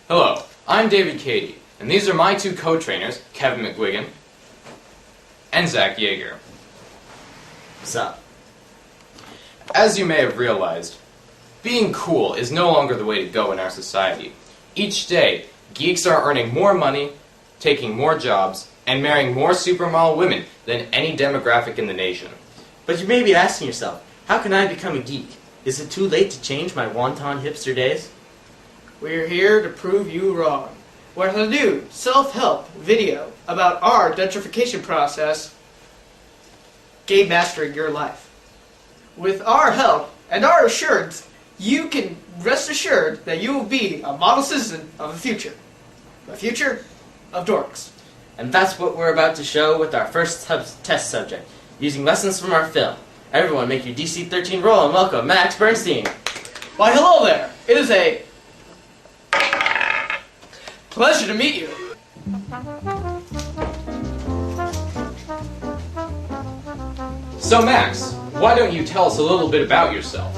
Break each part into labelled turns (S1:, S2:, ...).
S1: Hello, I'm David Cady, and these are my two co-trainers, Kevin McGuigan and Zach Yeager.
S2: What's up?
S1: As you may have realized, being cool is no longer the way to go in our society. Each day, geeks are earning more money, taking more jobs, and marrying more supermodel women than any demographic in the nation.
S2: But you may be asking yourself, how can I become a geek? Is it too late to change my wonton hipster days?
S3: We're here to prove you wrong. With a new self-help video about our gentrification process, Gamemastering your life. With our help and our assurance, you can rest assured that you will be a model citizen of the future. The future of dorks.
S2: And that's what we're about to show with our first test subject, using lessons from our film. Everyone make your DC-13 roll and welcome Max Bernstein.
S3: Why, hello there. It is a pleasure to meet you.
S1: So Max, why don't you tell us a little bit about yourself?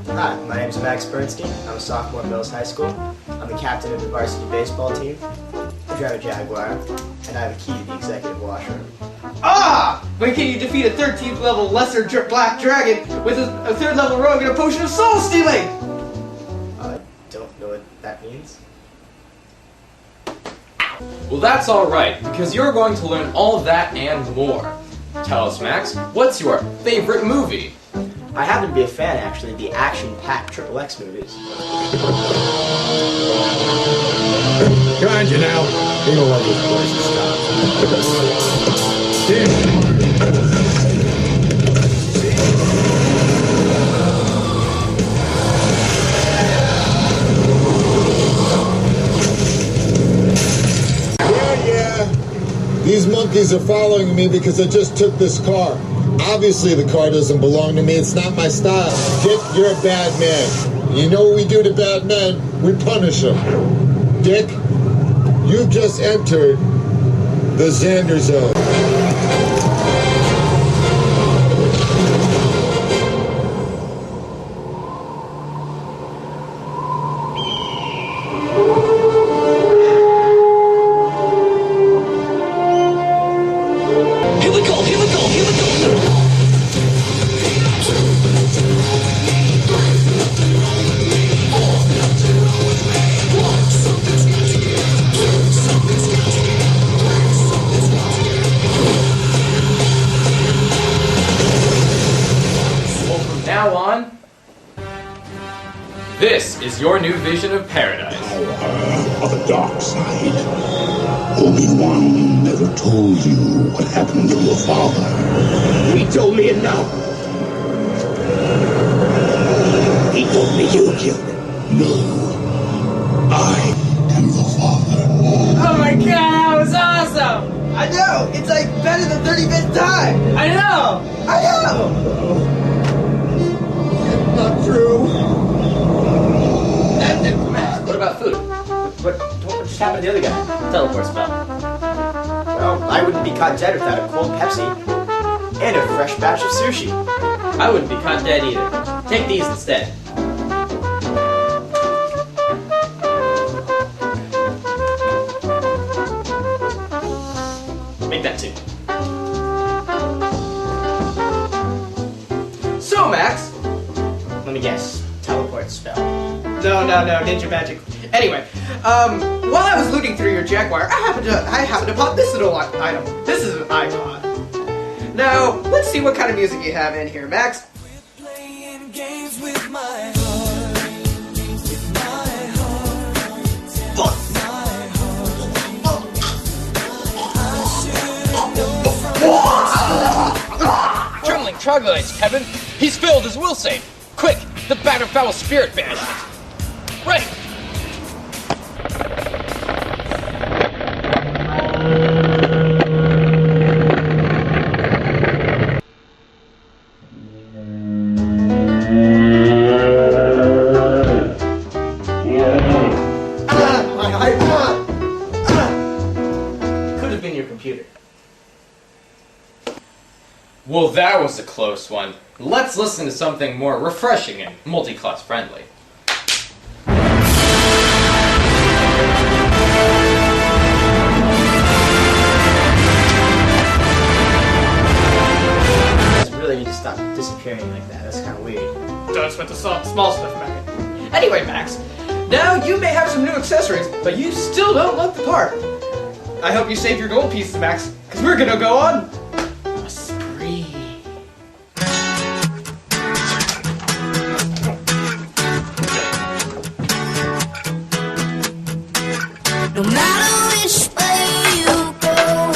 S4: Hi, my name is Max Bernstein. I'm a sophomore at Mills High School. I'm the captain of the varsity baseball team. I drive a Jaguar, and I have a key to the executive washroom.
S3: Ah! When can you defeat a 13th level lesser black dragon with a 3rd level rogue and a potion of soul stealing?
S4: I don't know what that means.
S1: Well, that's alright, because you're going to learn all of that and more. Tell us, Max, what's your favorite movie?
S4: I happen to be a fan, actually, of the action-packed XXX movies.
S5: Behind you now.
S4: You don't let this place stop.
S5: These monkeys are following me because I just took this car. Obviously the car doesn't belong to me. It's not my style. Dick, you're a bad man. You know what we do to bad men? We punish them. Dick, you've just entered the Xander zone.
S1: Now on, this is your new vision of paradise.
S6: Power of the dark side. Obi-Wan never told you what happened to your father. He told me enough. He told me you killed him. No. I am the father.
S3: Oh my god, that was awesome! I know! It's like better than 35th time! I know! I know!
S4: Not true.
S2: What about food? What just happened to the other guy? Teleport spell.
S4: Well, I wouldn't be caught dead without a cold Pepsi and a fresh batch of sushi.
S2: I wouldn't be caught dead either. Take these instead. Make that too.
S3: So, Max.
S4: Let me guess. Teleport spell.
S3: No, ninja magic. Anyway, while I was looting through your Jaguar, I happened to pop this little item. This is an iPod. Now, let's see what kind of music you have in here, Max.
S7: We're playing games with my heart. With my heart.
S1: Trembling troglodytes, Kevin! He's filled his will save! Quick! The Batterfowl Spirit Banishment! Right!
S2: Could have been your computer.
S1: Well, that was a close one. Let's listen to something more refreshing and multi-class friendly.
S4: stop disappearing like that. That's kind of weird.
S3: That's what the small stuff matter. Anyway, Max, now you may have some new accessories, but you still don't look the part. I hope you save your gold pieces, Max, because we're gonna go on a spree.
S7: No matter which way you go,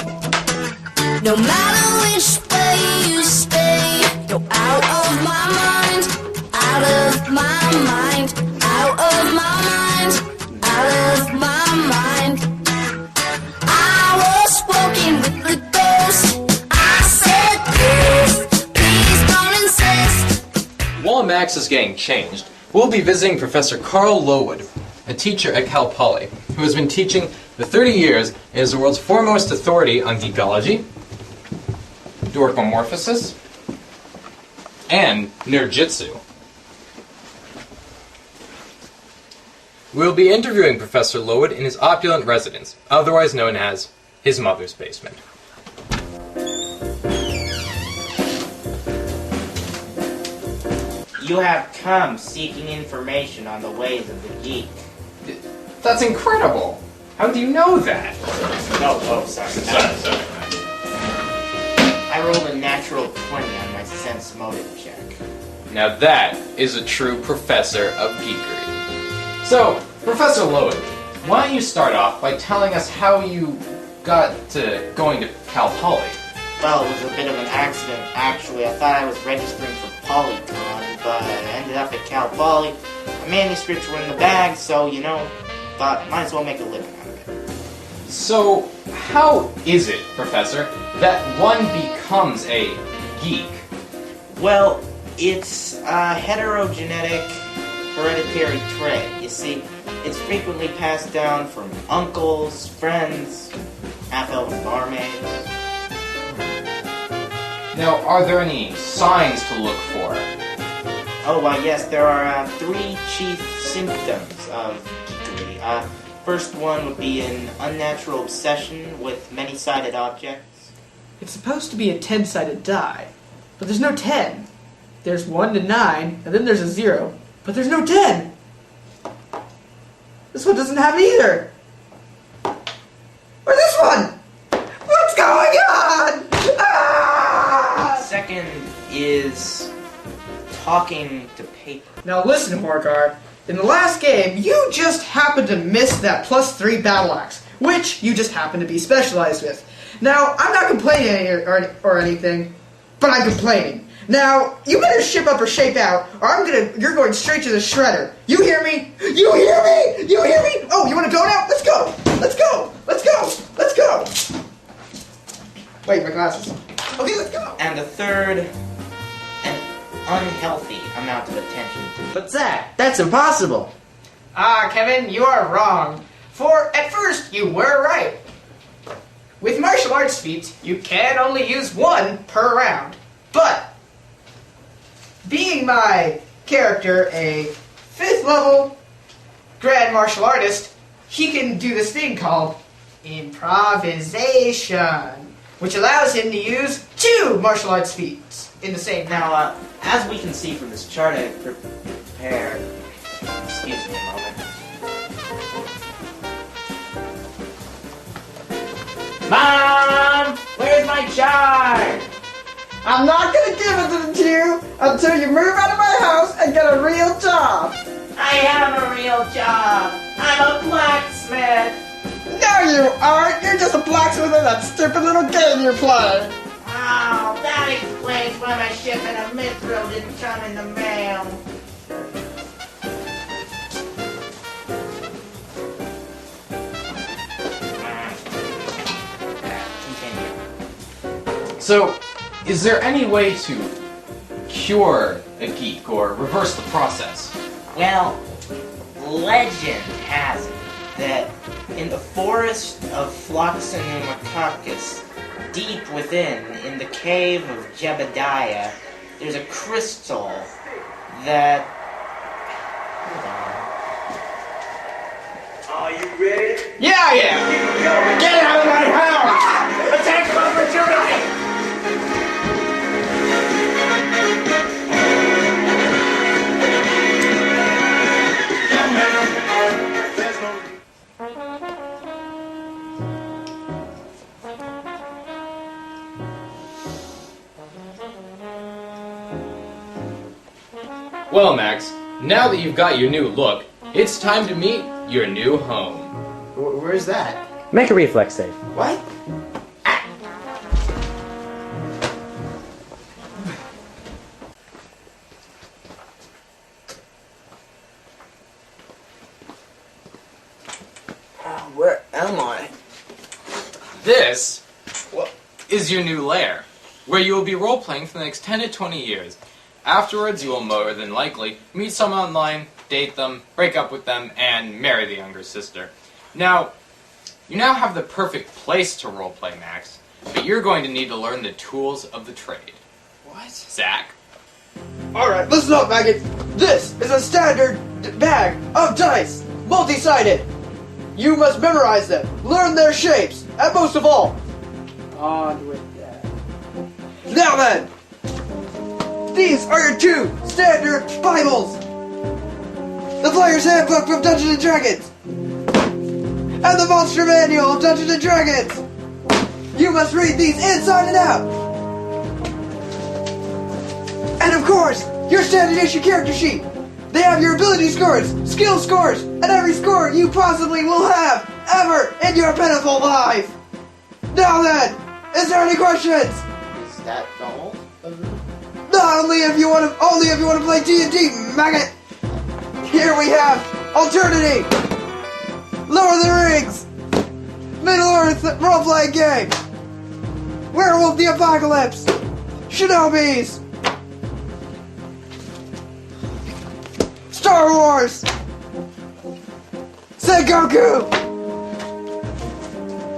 S7: no matter which way you stay, go out of my mind, out of my mind, out of my mind, out of my mind. I was walking with the ghost. I said, please don't insist.
S1: While Max is getting changed, we'll be visiting Professor Carl Lowood, a teacher at Cal Poly, who has been teaching for 30 years and is the world's foremost authority on geekology, dwarfomorphosis, and nerdjitsu. We'll be interviewing Professor Lowood in his opulent residence, otherwise known as his mother's basement.
S2: You have come seeking information on the ways of the geek.
S1: That's incredible! How do you know that?
S2: Sorry. I rolled a natural 20 on my sense motive check.
S1: Now that is a true professor of geekery. So, Professor Lowood, why don't you start off by telling us how you got to going to Cal Poly?
S2: Well, it was a bit of an accident, actually. I thought I was registering for Polycon, but I ended up at Cal Poly. My manuscripts were in the bag, so, thought might as well make a living out of it.
S1: So, how is it, Professor, that one becomes a geek?
S2: Well, it's a heterogenetic hereditary trait. You see, it's frequently passed down from uncles, friends, half-elven barmaids.
S1: Now, are there any signs to look for?
S2: Oh, why, yes, there are 3 chief symptoms of geekery. First one would be an unnatural obsession with many-sided objects.
S3: It's supposed to be a 10-sided die, but there's no 10. There's 1 to 9, and then there's a 0, but there's no 10. This one doesn't have it either. Or this one. What's going on? Ah!
S2: Second is talking to paper.
S3: Now listen, Horgar. In the last game, you just happened to miss that +3 battle axe, which you just happen to be specialized with. Now, I'm not complaining or anything, but I'm complaining. Now, you better ship up or shape out, or you're going straight to the shredder. You hear me? You hear me? You hear me? Oh, you want to go now? Let's go! Let's go! Let's go! Let's go! Wait, my glasses. Okay, let's go!
S2: And the third, an unhealthy amount of attention to
S8: What's that? That's impossible.
S3: Ah, Kevin, you are wrong. For at first, you were right. With martial arts feats, you can only use 1 per round. But, being my character a 5th level grand martial artist, he can do this thing called improvisation, which allows him to use 2 martial arts feats in the same round.
S2: Now, as we can see from this chart I prepared, excuse me a moment. Mom! Where's my chart?
S3: I'm not gonna give it to you until you move out of my house and get a real job.
S2: I have a real job. I'm a blacksmith.
S3: No, you aren't. You're just a blacksmith in that stupid little game you're playing.
S2: Oh, that explains why my shipment of mithril didn't come in the mail. Continue.
S1: So, is there any way to cure a geek or reverse the process?
S2: Well, legend has it that in the forest of Phloxonumacacus, deep within, in the cave of Jebediah, there's a crystal that... Hold on. Are you ready?
S3: Yeah, I am. Get out of my house!
S2: Attack of opportunity!
S1: Well, Max, now that you've got your new look, it's time to meet your new home.
S4: Where's that?
S9: Make a reflex save.
S4: What? Where am I?
S1: This is your new lair, where you will be role-playing for the next 10 to 20 years. Afterwards, you will more than likely meet someone online, date them, break up with them, and marry the younger sister. Now, you now have the perfect place to roleplay, Max, but you're going to need to learn the tools of the trade.
S3: What?
S1: Zach?
S3: Alright, listen up, maggot. This is a standard bag of dice, multi-sided. You must memorize them, learn their shapes, and most of all, on with that. Now then, these are your 2 standard Bibles. The Player's Handbook from Dungeons & Dragons, and the Monster Manual of Dungeons & Dragons. You must read these inside and out. And of course, your standard issue character sheet. They have your ability scores, skill scores, and every score you possibly will have ever in your pitiful life. Now then, is there any questions?
S2: Is that all?
S3: Not only if you want to play D&D, maggot. Here we have Alternity, Lord of the Rings, Middle Earth role-playing game, Werewolf the Apocalypse, Shinobis, Star Wars, Sengoku,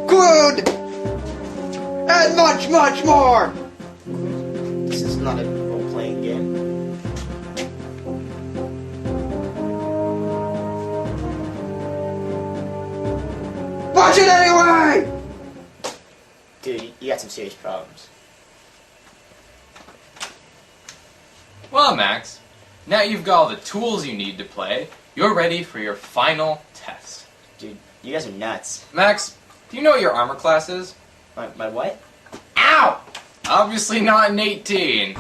S3: Glood, and much, much more.
S4: This is not a role-playing game.
S3: Watch it anyway!
S4: Dude, you got some serious problems.
S1: Well, Max, now you've got all the tools you need to play, you're ready for your final test.
S4: Dude, you guys are nuts.
S1: Max, do you know what your armor class is?
S4: My what?
S1: Ow! Obviously not an 18.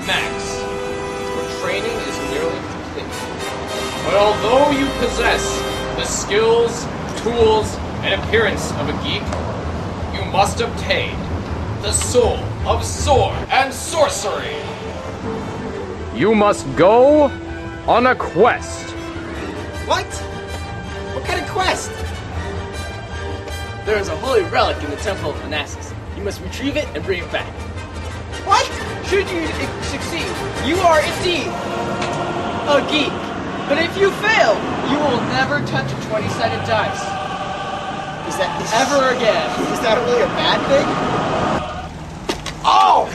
S1: Max, your training is nearly complete. But although you possess the skills, tools, and appearance of a geek, you must obtain the soul of sword and sorcery. You must go on a quest.
S4: What? What kind of quest?
S10: There is a holy relic in the Temple of Manassas. You must retrieve it and bring it back.
S4: What?
S10: Should you succeed, you are indeed a geek. But if you fail, you will never touch a 20-sided dice.
S4: Is that
S10: Ever again.
S4: Is that really a bad thing? Oh!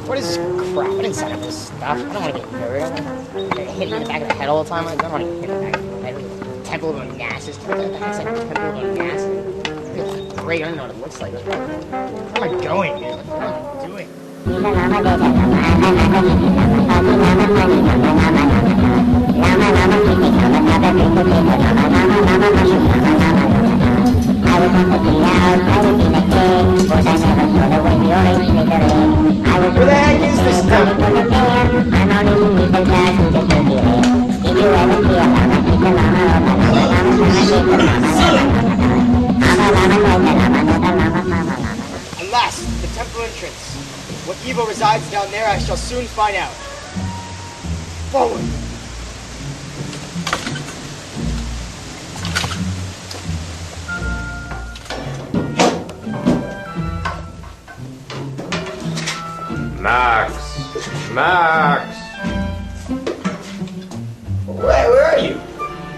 S2: What is this crap? I didn't sign up for this stuff. I don't want to get hurt. I don't get hit in the back of the head all the time. I don't want to get hit in the back of the head. Temple of Manassas. What the heck's like Temple of Manassas? It's great. I don't know what it looks like. Where am I going, dude? What am I doing?
S4: Where the heck is this stuff?
S2: Alas, the temple entrance. What evil resides down there, I shall soon find out. Forward!
S1: Max!
S4: Where are you?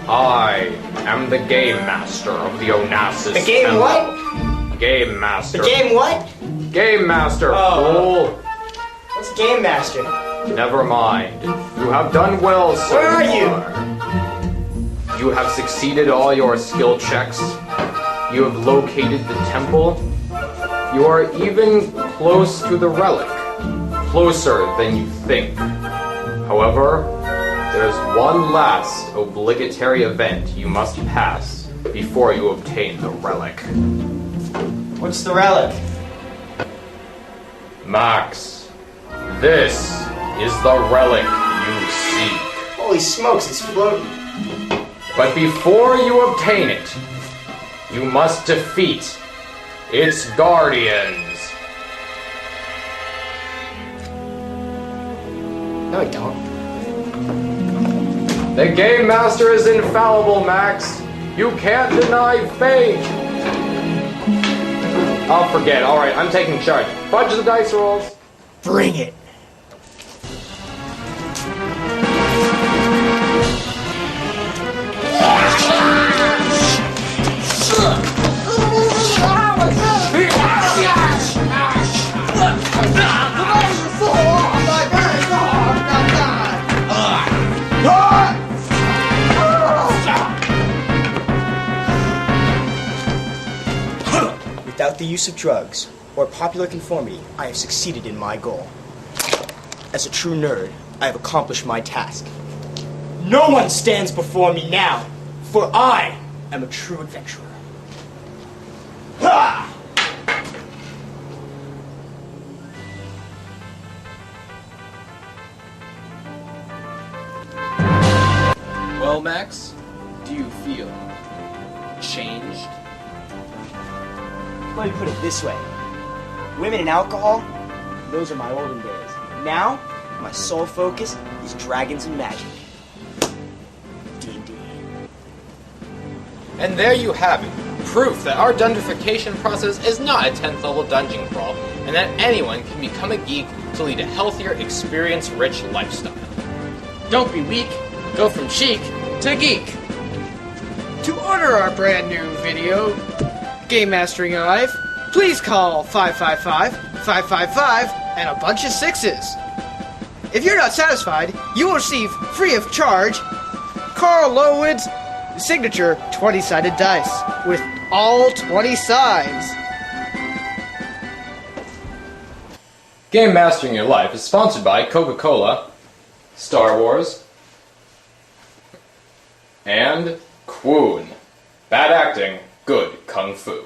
S1: I am the Game Master of the Onassis
S4: The game
S1: Temple.
S4: what?
S1: Game Master.
S4: The game what?
S1: Game Master,
S4: Oh.
S1: fool!
S4: What's Game Master?
S1: Never mind. You have done well so
S4: Where are
S1: far. You have succeeded all your skill checks. You have located the temple. You are even close to the relic. Closer than you think. However, there's one last obligatory event you must pass before you obtain the relic.
S4: What's the relic?
S1: Max, this is the relic you seek.
S4: Holy smokes, it's floating.
S1: But before you obtain it, you must defeat its guardians.
S4: No, I don't.
S1: The Game Master is infallible, Max. You can't deny fate. I'll forget. Alright, I'm taking charge. Bunch of the dice rolls.
S4: Bring it. Without the use of drugs or popular conformity, I have succeeded in my goal. As a true nerd, I have accomplished my task. No one stands before me now, for I am a true adventurer. Ha!
S1: Well, Max, do you feel changed?
S4: Let me put it this way. Women and alcohol, those are my olden days. Now, my sole focus is dragons and magic. D&D.
S1: And there you have it. Proof that our dungeonification process is not a 10th level dungeon crawl, and that anyone can become a geek to lead a healthier, experience-rich lifestyle.
S10: Don't be weak. Go from chic to geek. To order our brand new video, Gamemastering Your Life, please call 555-555 and a bunch of sixes. If you're not satisfied, you will receive free of charge Carl Lowood's signature 20-sided dice with all 20 sides.
S1: Game Mastering Your Life is sponsored by Coca-Cola, Star Wars, and Quoon. Bad acting, good kung fu.